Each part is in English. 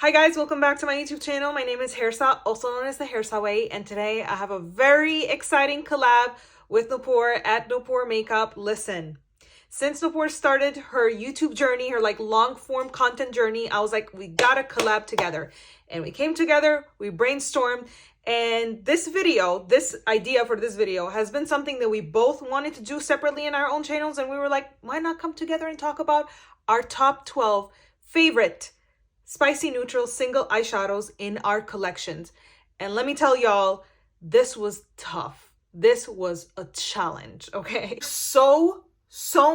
Hi guys, welcome back to my YouTube channel. My name is Hairsa, also known as the Hairsa Way, and today I have a very exciting collab with Noopur at Noopur Makeup. Listen, since Noopur started her YouTube journey, her like long form content journey, I was like, we gotta collab together. And we came together, we brainstormed, and this idea for this video has been something that we both wanted to do separately in our own channels, and we were like, why not come together and talk about our top 12 favorite spicy neutral single eyeshadows in our collections. And let me tell y'all, this was tough. This was a challenge, okay? So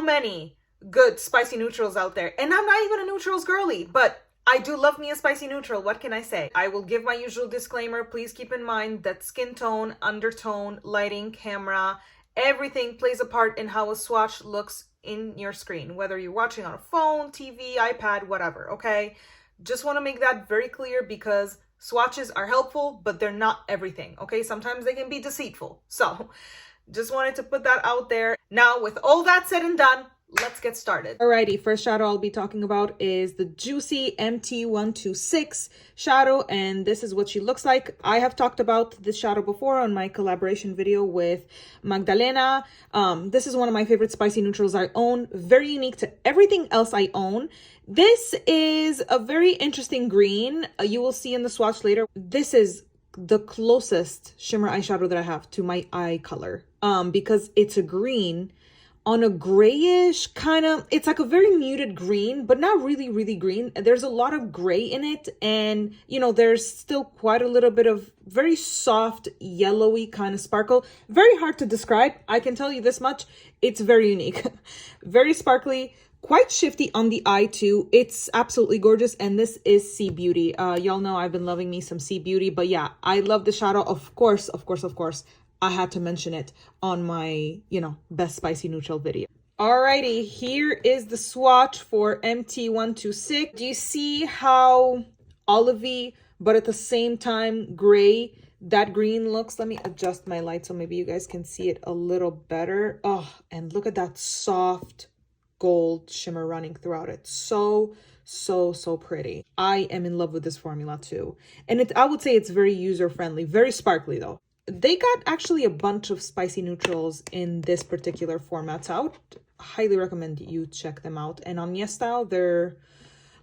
many good spicy neutrals out there. And I'm not even a neutrals girly, but I do love me a spicy neutral. What can I say? I will give my usual disclaimer. Please keep in mind that skin tone, undertone, lighting, camera, everything plays a part in how a swatch looks in your screen, whether you're watching on a phone, TV, iPad, whatever, okay? Just want to make that very clear because swatches are helpful, but they're not everything, okay? Sometimes they can be deceitful. So just wanted to put that out there. Now, with all that said and done, let's get started. Alrighty, first shadow I'll be talking about is the Joocyee MT126 shadow, and this is what she looks like. I have talked about this shadow before on my collaboration video with Magdalena. This is one of my favorite spicy neutrals I own, very unique to everything else I own. This is a very interesting green. You will see in the swatch later. This is the closest shimmer eyeshadow that I have to my eye color, because it's a green on a grayish kind of, it's like a very muted green, but not really green. There's a lot of gray in it, and you know, there's still quite a little bit of very soft yellowy kind of sparkle. Very hard to describe. I can tell you this much, it's very unique. Very sparkly, quite shifty on the eye too. It's absolutely gorgeous, and this is Sea Beauty. Y'all know I've been loving me some Sea Beauty, but yeah, I love the shadow. Of course, I had to mention it on my, best spicy neutral video. Alrighty, here is the swatch for MT126. Do you see how olivey, but at the same time gray, that green looks? Let me adjust my light so maybe you guys can see it a little better. Oh, and look at that soft gold shimmer running throughout it. So pretty. I am in love with this formula too. And I would say it's very user-friendly, very sparkly though. They got actually a bunch of spicy neutrals in this particular format, so I would highly recommend you check them out. And on YesStyle,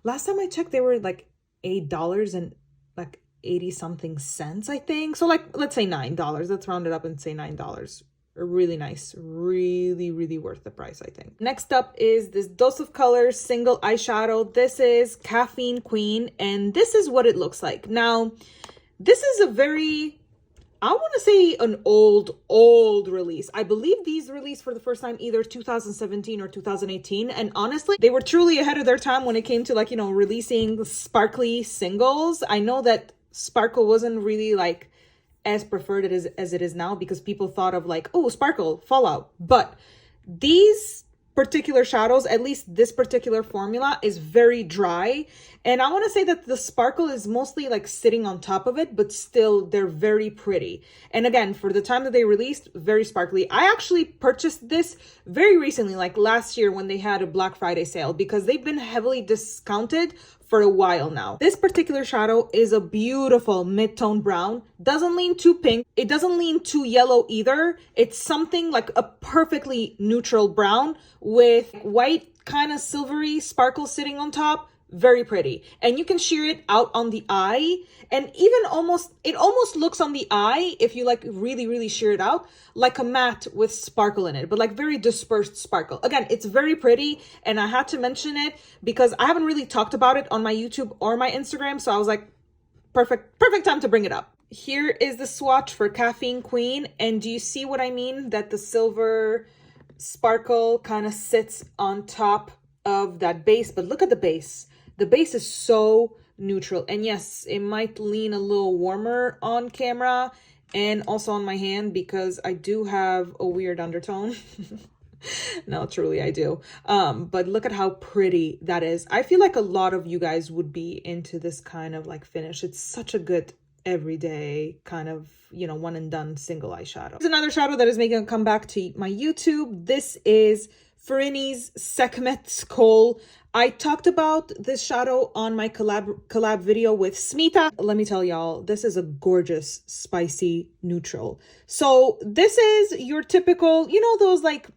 last time I checked, they were like $8 and like 80 something cents, I think. So like, let's say $9. Let's round it up and say $9. Really nice, really worth the price, I think. Next up is this Dose of Colors single eyeshadow. This is Caffeine Queen, and this is what it looks like. Now, this is a very, I want to say an old release. I believe these released for the first time either 2017 or 2018. And honestly, they were truly ahead of their time when it came to like, releasing sparkly singles. I know that sparkle wasn't really like as preferred as it is now, because people thought of like, oh, sparkle, fallout. But these particular shadows, at least this particular formula, is very dry, and I want to say that the sparkle is mostly like sitting on top of it, but still they're very pretty. And again, for the time that they released, very sparkly. I actually purchased this very recently, like last year when they had a Black Friday sale, because they've been heavily discounted for a while now. This particular shadow is a beautiful mid-tone brown. Doesn't lean too pink. It doesn't lean too yellow either. It's something like a perfectly neutral brown with white kind of silvery sparkle sitting on top. Very pretty. And you can sheer it out on the eye, and even it almost looks on the eye, if you like really sheer it out, like a matte with sparkle in it, but like very dispersed sparkle. Again, it's very pretty, and I had to mention it because I haven't really talked about it on my YouTube or my Instagram, so I was like, perfect time to bring it up. Here is the swatch for Caffeine Queen, and do you see what I mean? That the silver sparkle kind of sits on top of that base, but look at the base. The base is so neutral, and yes, it might lean a little warmer on camera and also on my hand because I do have a weird undertone. No, truly I do. But look at how pretty that is. I feel like a lot of you guys would be into this kind of like finish. It's such a good everyday kind of, one and done single eyeshadow. Here's another shadow that is making a comeback to my YouTube. This is Fyrinnae's Sekhmet Kohl. I talked about this shadow on my collab video with Smita. Let me tell y'all, this is a gorgeous spicy neutral. So this is your typical, you know, those like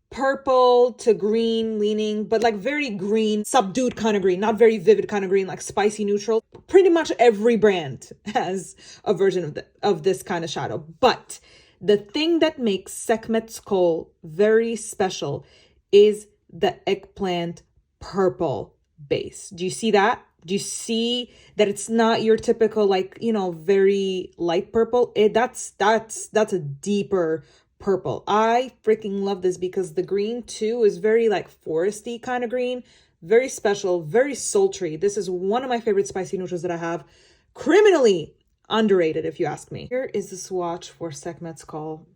purple to green leaning, but like very green, subdued kind of green, not very vivid kind of green, like spicy neutral. Pretty much every brand has a version of this kind of shadow. But the thing that makes Sekhmet's Kohl very special is the eggplant purple base. Do you see that? Do you see that it's not your typical, like, you know, very light purple? That's a deeper purple. I freaking love this because the green too is very like foresty kind of green, very special, very sultry. This is one of my favorite spicy neutrals that I have. Criminally underrated, if you ask me. Here is the swatch for Sekhmet's Kohl.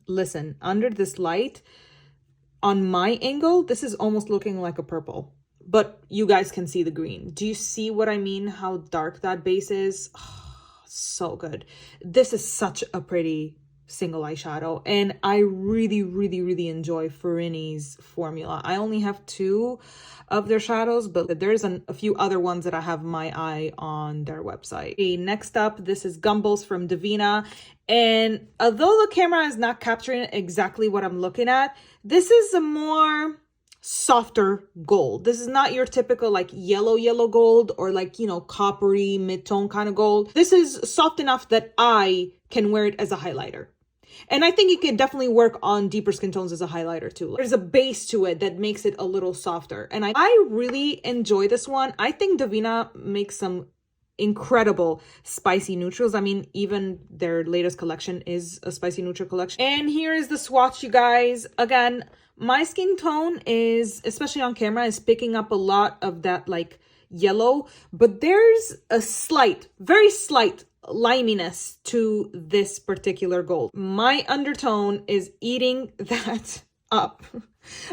Listen, under this light, on my angle, this is almost looking like a purple, but you guys can see the green. Do you see what I mean? How dark that base is? Oh, so good. This is such a pretty single eyeshadow, and I really enjoy Fyrinnae's formula. I only have 2 of their shadows, but there's a few other ones that I have my eye on their website. Okay, next up, this is Gumbles from Devinah, and although the camera is not capturing exactly what I'm looking at, this is a more softer gold. This is not your typical like yellow gold or like, you know, coppery mid-tone kind of gold. This is soft enough that I can wear it as a highlighter. And I think it can definitely work on deeper skin tones as a highlighter too. There's a base to it that makes it a little softer. And I really enjoy this one. I think Devinah makes some incredible spicy neutrals. I mean, even their latest collection is a spicy neutral collection. And here is the swatch, you guys. Again, my skin tone is, especially on camera, is picking up a lot of that like yellow, but there's a slight, very slight liminess to this particular gold. My undertone is eating that up.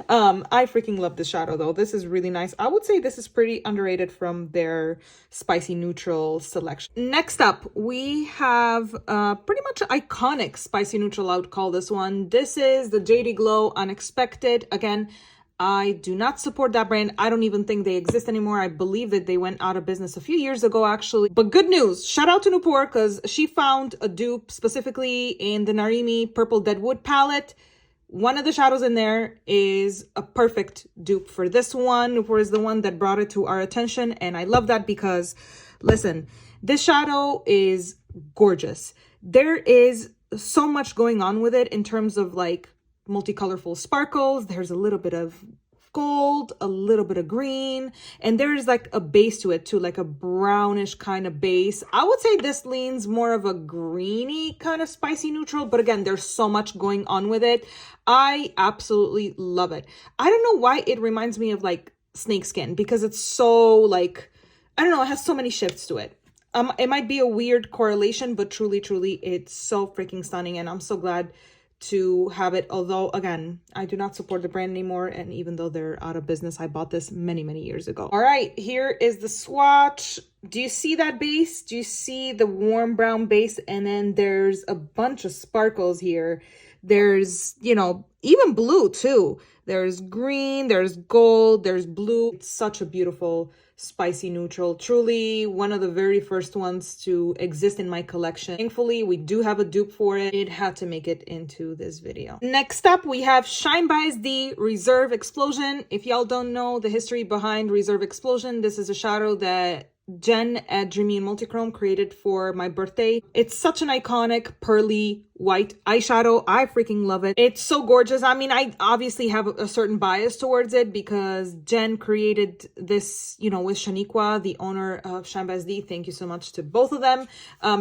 I freaking love this shadow though. This is really nice. I would say this is pretty underrated from their spicy neutral selection. Next up, we have pretty much iconic spicy neutral, I would call this one. This is the JD Glow Unexpected. Again, I do not support that brand. I don't even think they exist anymore. I believe that they went out of business a few years ago, actually. But good news. Shout out to Noopur because she found a dupe specifically in the Narimi Purple Deadwood palette. One of the shadows in there is a perfect dupe for this one. Noopur is the one that brought it to our attention. And I love that because, listen, this shadow is gorgeous. There is so much going on with it in terms of like multicolorful sparkles. There's a little bit of gold, a little bit of green, and there's like a base to it too, like a brownish kind of base. I would say this leans more of a greeny kind of spicy neutral, but again, there's so much going on with it. I absolutely love it. I don't know why it reminds me of like snakeskin because it's so like, I don't know, it has so many shifts to it. It might be a weird correlation, but truly, it's so freaking stunning, and I'm so glad to have it. Although again, I do not support the brand anymore, and even though they're out of business, I bought this many years ago. All right, here is the swatch. Do you see that base? Do you see the warm brown base? And then there's a bunch of sparkles here. There's, you know, even blue too. There's green, there's gold, there's blue. It's such a beautiful spicy neutral. Truly one of the very first ones to exist in my collection. Thankfully, we do have a dupe for it. It had to make it into this video. Next up, we have Shine by the Reserve Explosion. If y'all don't know the history behind Reserve Explosion, this is a shadow that Jen at Dreamy and Multichrome created for my birthday. It's such an iconic pearly white eyeshadow. I freaking love it. It's so gorgeous. I mean, I obviously have a certain bias towards it because Jen created this, you know, with Shaniqua, the owner of Shine by SD. Thank you so much to both of them.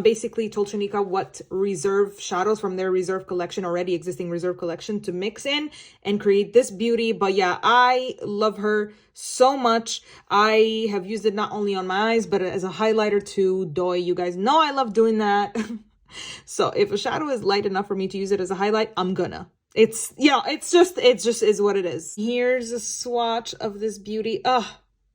Basically told Shaniqua what reserve shadows from their reserve collection, already existing reserve collection, to mix in and create this beauty. But yeah, I love her so much. I have used it not only on my eyes, but as a highlighter too. Doy, you guys know I love doing that. So if a shadow is light enough for me to use it as a highlight, I'm gonna. It's, yeah, it's just is what it is. Here's a swatch of this beauty.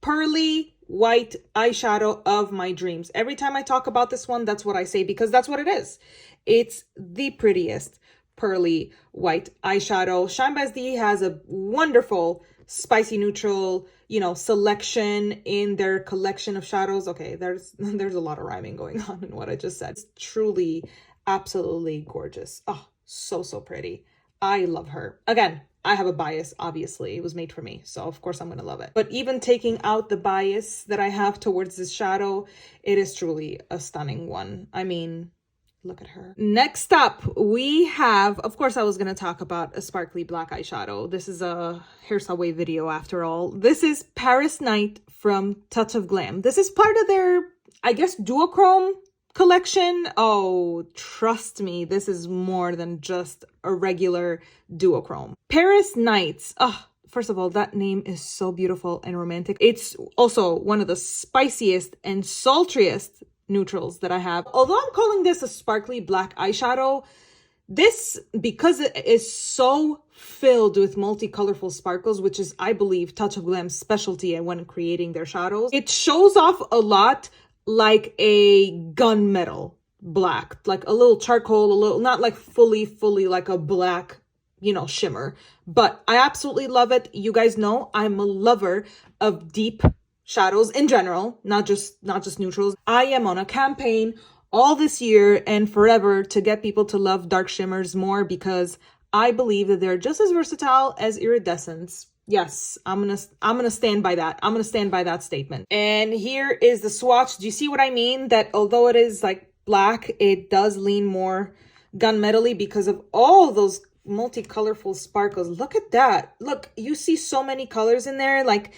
Pearly white eyeshadow of my dreams. Every time I talk about this one, that's what I say, because that's what it is. It's the prettiest pearly white eyeshadow. Shine by SD has a wonderful spicy neutral, you know, selection in their collection of shadows. Okay, there's a lot of rhyming going on in what I just said. It's truly absolutely gorgeous. Oh, so pretty. I love her. Again, I have a bias, obviously. It was made for me, so of course I'm gonna love it. But even taking out the bias that I have towards this shadow, it is truly a stunning one. I mean, look at her. Next up, we have, of course, I was going to talk about a sparkly black eyeshadow. This is a Hairstyle Way video after all. This is Paris Night from Touch of Glam. This is part of their, I guess, duochrome collection. Oh, trust me, this is more than just a regular duochrome. Paris Nights. Oh, first of all, that name is so beautiful and romantic. It's also one of the spiciest and sultriest neutrals that I have. Although I'm calling this a sparkly black eyeshadow, this, because it is so filled with multi-colorful sparkles, which is, I believe, Touch of Glam's specialty when creating their shadows, it shows off a lot like a gunmetal black, like a little charcoal, a little, not like fully like a black, you know, shimmer. But I absolutely love it. You guys know I'm a lover of deep shadows in general, not just neutrals. I am on a campaign all this year and forever to get people to love dark shimmers more, because I believe that they're just as versatile as iridescents. Yes, I'm gonna stand by that. I'm gonna stand by that statement. And here is the swatch. Do you see what I mean? That although it is like black, it does lean more gunmetally because of all those multi-colorful sparkles. Look at that. Look, you see so many colors in there, like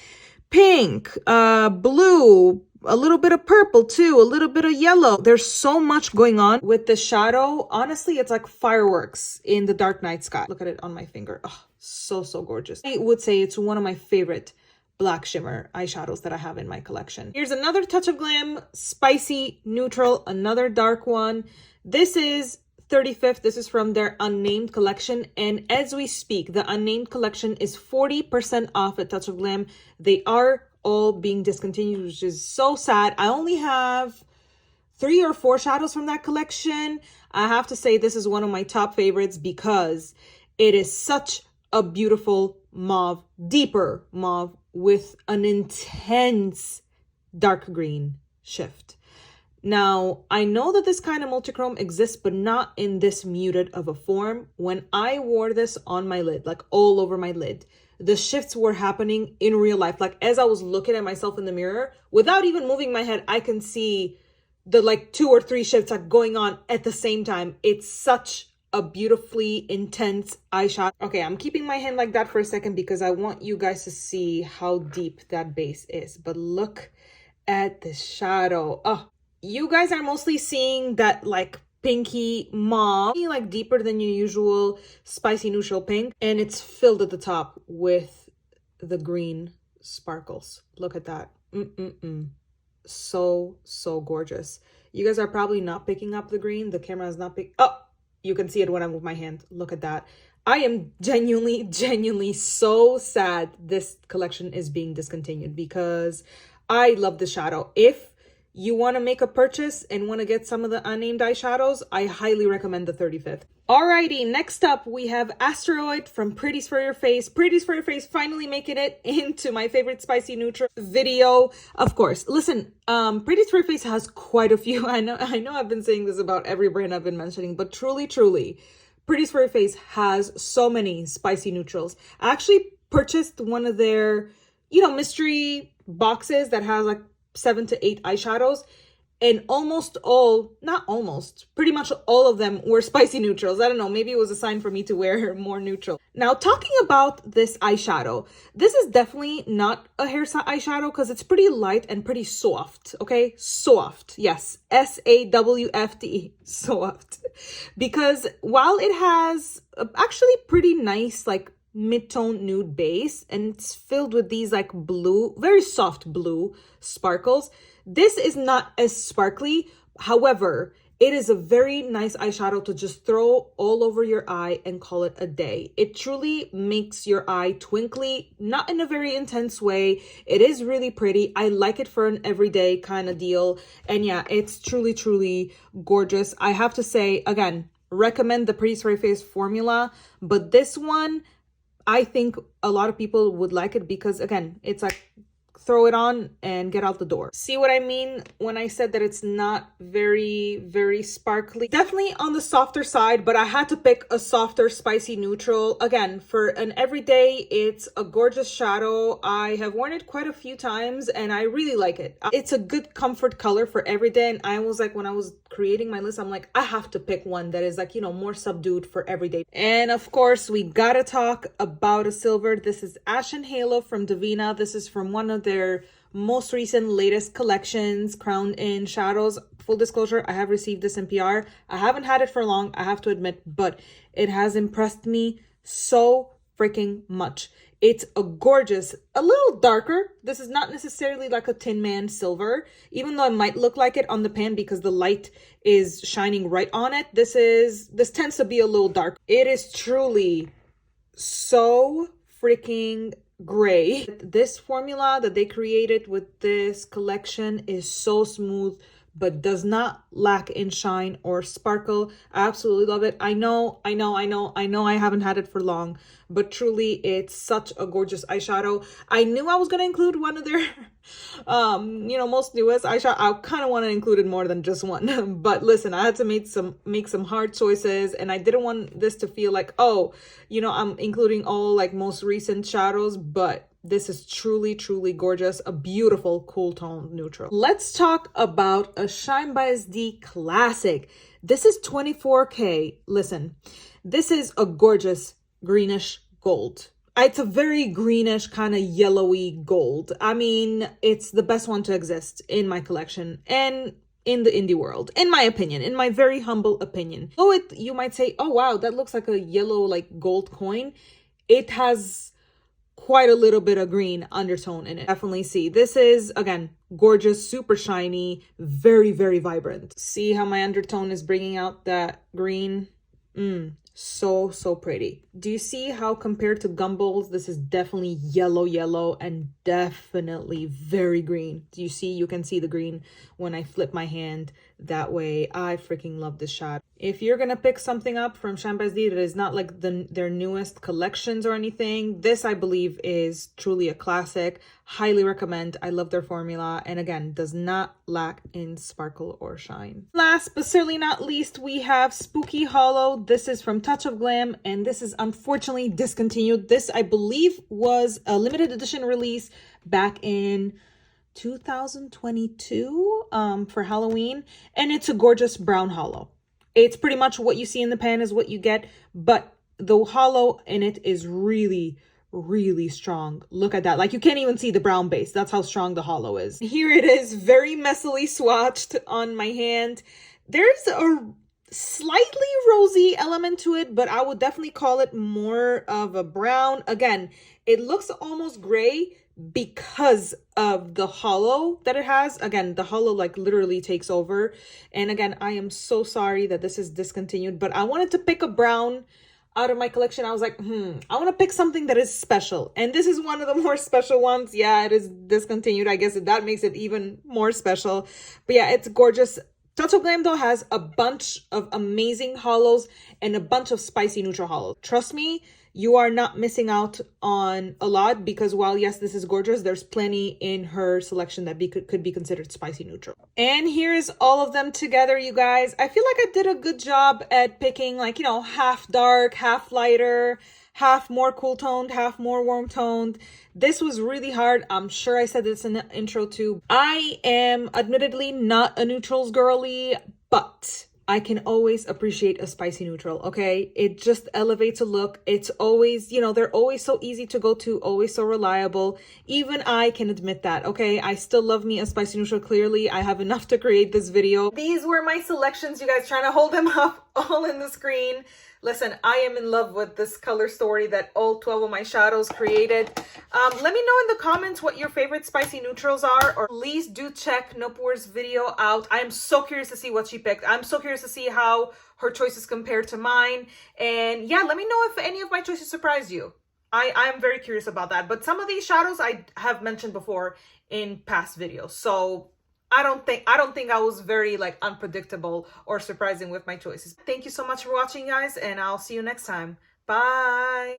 pink, blue, a little bit of purple too, a little bit of yellow. There's so much going on with the shadow. Honestly, it's like fireworks in the dark night sky. Look at it on my finger. Oh, so gorgeous. I would say it's one of my favorite black shimmer eyeshadows that I have in my collection. Here's another Touch of Glam spicy neutral, another dark one. This is 35th. This is from their unnamed collection, and as we speak, the unnamed collection is 40% off at Touch of Glam. They are all being discontinued, which is so sad. I only have 3 or 4 shadows from that collection. I have to say this is one of my top favorites because it is such a beautiful mauve, deeper mauve with an intense dark green shift. Now, I know that this kind of multichrome exists, but not in this muted of a form. When I wore this on my lid, like all over my lid, the shifts were happening in real life. Like as I was looking at myself in the mirror, without even moving my head, I can see the like 2 or 3 shifts like going on at the same time. It's such a beautifully intense eyeshadow. Okay, I'm keeping my hand like that for a second because I want you guys to see how deep that base is. But look at the shadow. Oh, you guys are mostly seeing that like pinky mauve, like deeper than your usual spicy neutral pink, and it's filled at the top with the green sparkles. Look at that. So gorgeous. You guys are probably not picking up the green. The camera is not oh, you can see it when I move my hand. Look at that. I am genuinely so sad this collection is being discontinued because I love the shadow. If you want to make a purchase and want to get some of the unnamed eyeshadows, I highly recommend the 35th. Alrighty, next up we have Asteroid from Pretties for Your Face. Pretties for Your Face finally making it into my favorite spicy neutral video. Of course, listen, Pretties for Your Face has quite a few. I know I've been saying this about every brand I've been mentioning, but truly, Pretties for Your Face has so many spicy neutrals. I actually purchased one of their, you know, mystery boxes that has like 7 to 8 eyeshadows, and pretty much all of them were spicy neutrals. I don't know, maybe it was a sign for me to wear more neutral. Now, talking about this eyeshadow, this is definitely not a hairstyle eyeshadow because it's pretty light and pretty soft, okay? Soft, yes, S-A-W-F-T, soft. Because while it has actually pretty nice, like, mid-tone nude base, and it's filled with these like blue, very soft blue sparkles, this is not as sparkly. However, it is a very nice eyeshadow to just throw all over your eye and call it a day. It truly makes your eye twinkly, not in a very intense way. It is really pretty. I like it for an everyday kind of deal, and yeah, it's truly gorgeous. I have to say, again, recommend the Pretties for Your Face formula, but this one I think a lot of people would like it because, again, it's like throw it on and get out the door. See what I mean when I said that it's not very sparkly? Definitely on the softer side, but I had to pick a softer spicy neutral. Again, for an everyday, it's a gorgeous shadow. I have worn it quite a few times and I really like it. It's a good comfort color for everyday, and I was like, when I was creating my list, I'm like, I have to pick one that is like, you know, more subdued for everyday. And of course, we gotta talk about a silver. This is Ashen Halo from Devinah. This is from one of their most recent latest collections, Crowned in Shadows. Full disclosure, I have received this in PR. I haven't had it for long, I have to admit, but it has impressed me so freaking much. It's a gorgeous, a little darker. This is not necessarily like a Tin Man silver, even though it might look like it on the pan because the light is shining right on it. This tends to be a little dark. It is truly so freaking gray. This formula that they created with this collection is so smooth, but does not lack in shine or sparkle. I absolutely love it. I know I haven't had it for long, but truly it's such a gorgeous eyeshadow. I knew I was going to include one of their you know, most newest eyeshadow. I kind of want to include it more than just one. But listen, I had to make some hard choices, and I didn't want this to feel like, oh, you know, I'm including all like most recent shadows, but this is truly gorgeous, a beautiful cool tone neutral. Let's talk about a Shine by SD classic. This is 24K. Listen, this is a gorgeous greenish gold. It's a very greenish kind of yellowy gold. I mean, it's the best one to exist in my collection and in the indie world, in my opinion, in my very humble opinion. Oh, you might say, oh wow, that looks like a yellow like gold coin. It has quite a little bit of green undertone in it. Definitely see. This is, again, gorgeous, super shiny, very vibrant. See how my undertone is bringing out that green? So pretty. Do you see how compared to Gumbles, this is definitely yellow and definitely very green. Do you see? You can see the green when I flip my hand that way. I freaking love this shot. If you're gonna pick something up from Shine by SD that is not like their newest collections or anything, this I believe is truly a classic. Highly recommend. I love their formula, and again, does not lack in sparkle or shine. Last but certainly not least, we have Spooky Holo. This is from Touch of Glam, and this is unfortunately discontinued. This I believe was a limited edition release back in 2022 for Halloween, and it's a gorgeous brown holo. It's pretty much what you see in the pan is what you get, but the holo in it is really strong. Look at that. Like, you can't even see the brown base. That's how strong the holo is. Here it is, very messily swatched on my hand. There's a slightly rosy element to it, but I would definitely call it more of a brown. Again, it looks almost gray because of the holo that it has. Again, the holo like literally takes over. And again, I am so sorry that this is discontinued, but I wanted to pick a brown out of my collection. I was like, I want to pick something that is special. And this is one of the more special ones. Yeah, it is discontinued. I guess that makes it even more special. But yeah, it's gorgeous. Touch of Glam though has a bunch of amazing holos and a bunch of spicy neutral holos. Trust me, you are not missing out on a lot, because while yes, this is gorgeous, there's plenty in her selection that could be considered spicy neutral. And here's all of them together, you guys. I feel like I did a good job at picking, like, you know, half dark, half lighter, half more cool toned, half more warm toned. This was really hard. I'm sure I said this in the intro too. I am admittedly not a neutrals girly, but I can always appreciate a spicy neutral, okay? It just elevates a look. It's always, you know, they're always so easy to go to, always so reliable. Even I can admit that, okay? I still love me a spicy neutral. Clearly, I have enough to create this video. These were my selections, you guys, trying to hold them up all in the screen. Listen, I am in love with this color story that all 12 of my shadows created. Let me know in the comments what your favorite spicy neutrals are, or please do check Nopour's video out. I am so curious to see what she picked. I'm so curious to see how her choices compare to mine. And yeah, let me know if any of my choices surprised you. I am very curious about that. But some of these shadows I have mentioned before in past videos. So I don't think I was very like unpredictable or surprising with my choices. Thank you so much for watching, guys, and I'll see you next time. Bye.